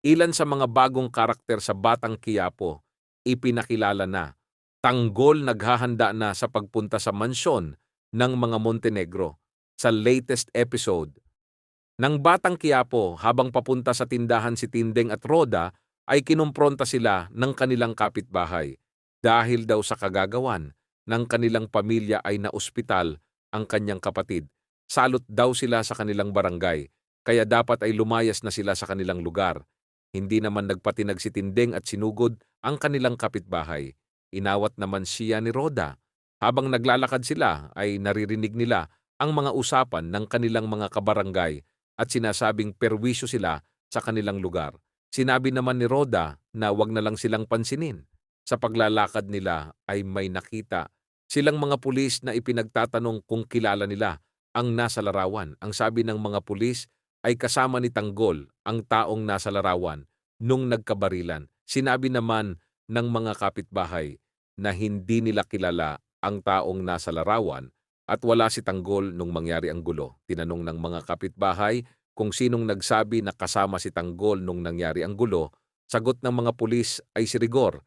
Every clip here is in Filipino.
Ilan sa mga bagong karakter sa Batang Quiapo, ipinakilala na. Tanggol naghahanda na sa pagpunta sa mansyon ng mga Montenegro. Sa latest episode ng Batang Quiapo, habang papunta sa tindahan si Tindeng at Roda, ay kinumpronta sila ng kanilang kapitbahay. Dahil daw sa kagagawan ng kanilang pamilya ay naospital ang kanyang kapatid. Salot daw sila sa kanilang barangay, kaya dapat ay lumayas na sila sa kanilang lugar. Hindi naman nagpatinag si Tindeng at sinugod ang kanilang kapitbahay. Inawat naman siya ni Roda. Habang naglalakad sila ay naririnig nila ang mga usapan ng kanilang mga kabarangay at sinasabing perwisyo sila sa kanilang lugar. Sinabi naman ni Roda na wag na lang silang pansinin. Sa paglalakad nila ay may nakita silang mga pulis na ipinagtatanong kung kilala nila ang nasa larawan. Ang sabi ng mga pulis ay kasama ni Tanggol ang taong nasa larawan nung nagkabarilan. Sinabi naman ng mga kapitbahay na hindi nila kilala ang taong nasa larawan at wala si Tanggol nung mangyari ang gulo. Tinanong ng mga kapitbahay kung sinong nagsabi na kasama si Tanggol nung nangyari ang gulo. Sagot ng mga pulis ay si Rigor.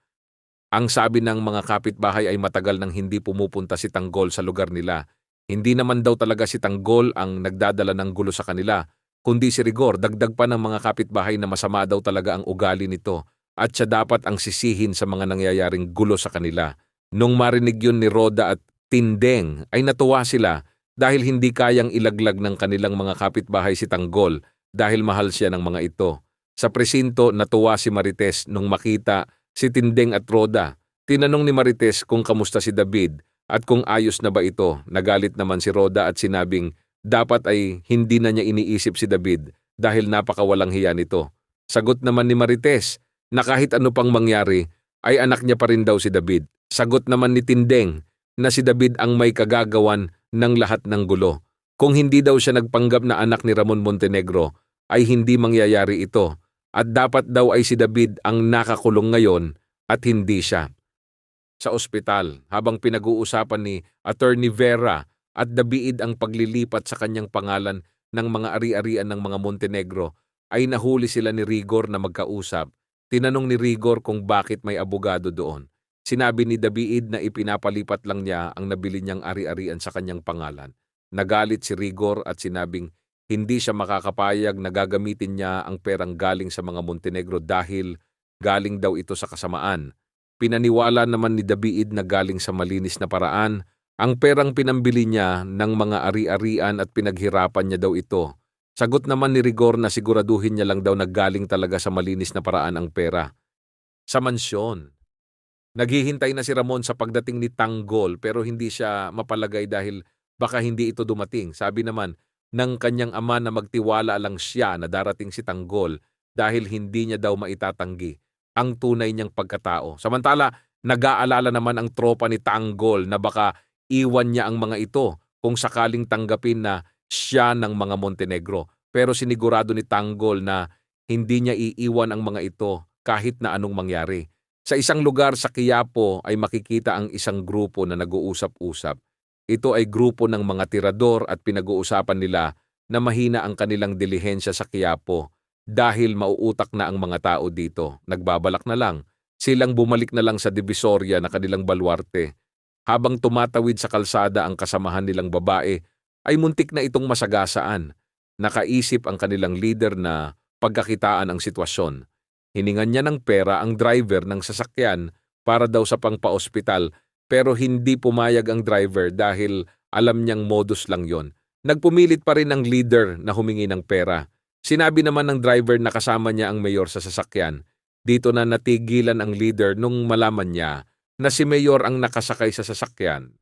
Ang sabi ng mga kapitbahay ay matagal nang hindi pumupunta si Tanggol sa lugar nila. Hindi naman daw talaga si Tanggol ang nagdadala ng gulo sa kanila, kundi si Rigor. Dagdag pa ng mga kapitbahay na masama daw talaga ang ugali nito at siya dapat ang sisihin sa mga nangyayaring gulo sa kanila. Nung marinig yun ni Roda at Tindeng ay natuwa sila dahil hindi kayang ilaglag ng kanilang mga kapitbahay si Tanggol dahil mahal siya ng mga ito. Sa presinto natuwa si Marites nung makita si Tindeng at Roda. Tinanong ni Marites kung kamusta si David at kung ayos na ba ito. Nagalit naman si Roda at sinabing dapat ay hindi na niya iniisip si David dahil napakawalang hiya nito. Sagot naman ni Marites na kahit ano pang mangyari ay anak niya pa rin daw si David. Sagot naman ni Tindeng na si David ang may kagagawan ng lahat ng gulo. Kung hindi daw siya nagpanggap na anak ni Ramon Montenegro ay hindi mangyayari ito. At dapat daw ay si David ang nakakulong ngayon at hindi siya. Sa ospital, habang pinag-uusapan ni Attorney Vera at David ang paglilipat sa kanyang pangalan ng mga ari-arian ng mga Montenegro, ay nahuli sila ni Rigor na magkausap. Tinanong ni Rigor kung bakit may abogado doon. Sinabi ni David na ipinapalipat lang niya ang nabili niyang ari-arian sa kanyang pangalan. Nagalit si Rigor at sinabing hindi siya makakapayag na gagamitin niya ang perang galing sa mga Montenegro dahil galing daw ito sa kasamaan. Pinaniwala naman ni David na galing sa malinis na paraan ang perang pinambili niya ng mga ari-arian at pinaghirapan niya daw ito. Sagot naman ni Rigor na siguraduhin niya lang daw na galing talaga sa malinis na paraan ang pera. Sa mansyon, naghihintay na si Ramon sa pagdating ni Tanggol pero hindi siya mapalagay dahil baka hindi ito dumating. Sabi naman ng kanyang ama na magtiwala lang siya na darating si Tanggol dahil hindi niya daw maitatanggi ang tunay niyang pagkatao. Samantala, nag-aalala naman ang tropa ni Tanggol na baka iwan niya ang mga ito kung sakaling tanggapin na siya ng mga Montenegro. Pero sinigurado ni Tanggol na hindi niya iiwan ang mga ito kahit na anong mangyari. Sa isang lugar sa Quiapo ay makikita ang isang grupo na nag-uusap-usap. Ito ay grupo ng mga tirador at pinag-uusapan nila na mahina ang kanilang dilihensya sa Quiapo dahil mauutak na ang mga tao dito. Nagbabalak na lang. Silang bumalik na lang sa Divisoria na kanilang baluarte. Habang tumatawid sa kalsada ang kasamahan nilang babae, ay muntik na itong masagasaan. Nakaisip ang kanilang leader na pagkakitaan ang sitwasyon. Hiningan niya ng pera ang driver ng sasakyan para daw sa pangpa-ospital pero hindi pumayag ang driver dahil alam niyang modus lang yon. Nagpumilit pa rin ang leader na humingi ng pera. Sinabi naman ng driver na kasama niya ang mayor sa sasakyan. Dito na natigilan ang leader nung malaman niya na si mayor ang nakasakay sa sasakyan.